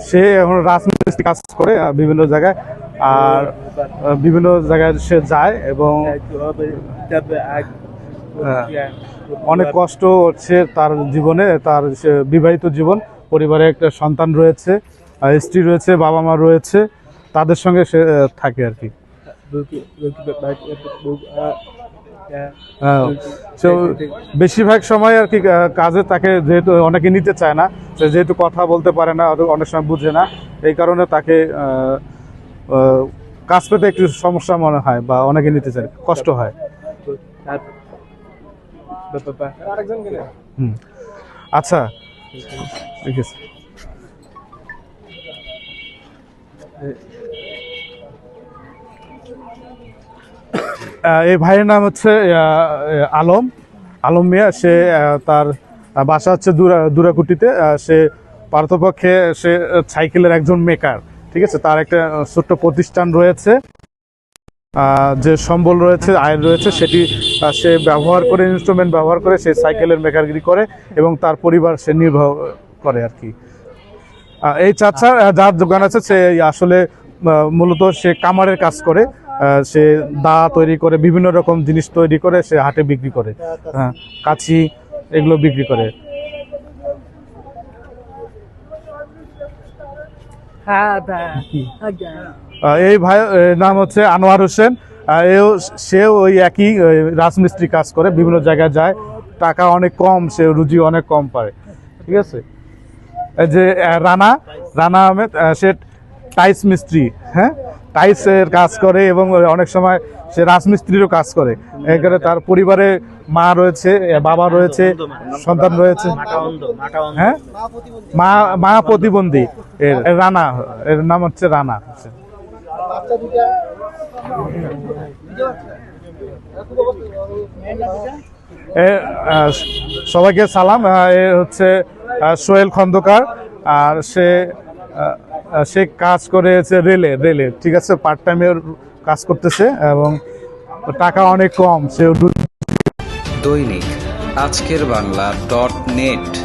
সে এখন রাজমিস্ত্রি কাজ করে বিভিন্ন জায়গায়, আর বিভিন্ন জায়গায় সে যায় এবং অনেক কষ্ট হচ্ছে তার জীবনে। তার বিবাহিত জীবন, পরিবারে একটা সন্তান রয়েছে, স্ত্রী রয়েছে, বাবা মা রয়েছে, তাদের সঙ্গে সে থাকে আর কি। বেশিরভাগ সময় আর কি কাজে তাকে যেহেতু অনেকে নিতে চায় না, সে যেহেতু কথা বলতে পারে না, অনেক সময় বুঝে না, এই কারণে তাকে কাজ পেতে একটু সমস্যা মনে হয় বা অনেকে নিতে চায়, কষ্ট হয়। আচ্ছা, ঠিক আছে। এই ভাইয়ের নাম হচ্ছে আলম আলম মিয়া। সে তার বাসা হচ্ছে দুরাকুটিতে। সে পারতপক্ষে সে সাইকেলের একজন মেকার, ঠিক আছে। তার একটা ছোট্ট প্রতিষ্ঠান রয়েছে, যে সম্বল রয়েছে, আয় রয়েছে, সেটি সে ব্যবহার করে, ইনস্ট্রুমেন্ট ব্যবহার করে সে সাইকেলের মেকারগিরি করে এবং তার পরিবার সে নির্বাহ করে আর কি। এই চাচা যার দোকান আছে, সে আসলে মূলত সে কামারের কাজ করে। সে দা তৈরি করে, বিভিন্ন রকম জিনিস তৈরি করে সে হাটে বিক্রি করে, কাঁচি এগুলো বিক্রি করে। এই ভাই নাম হচ্ছে আনোয়ার হোসেন। সেও ওই একই রাজমিস্ত্রি কাজ করে, বিভিন্ন জায়গায় যায়, টাকা অনেক কম, সে রুজি অনেক কম পায়, ঠিক আছে। এই যে রানা রানা আহমেদ, সে টাইলস মিস্ত্রি, হ্যাঁ, টাইলসের কাজ করে এবং অনেক সময় সে রাজমিস্ত্রিরও কাজ করে। এখানে তার পরিবারে মা রয়েছে, বাবা রয়েছে, সন্তান রয়েছে। হ্যাঁ, মা প্রতিবন্ধী। রানা, এর নাম হচ্ছে রানা। সবাইকে সালাম। এ হচ্ছে সোহেল খন্দকার, আর সে কাজ করেছে রেলে, ঠিক আছে, পার্ট টাইমের কাজ করতেছে এবং টাকা অনেক কম। সে দৈনিক আজকের বাংলা .net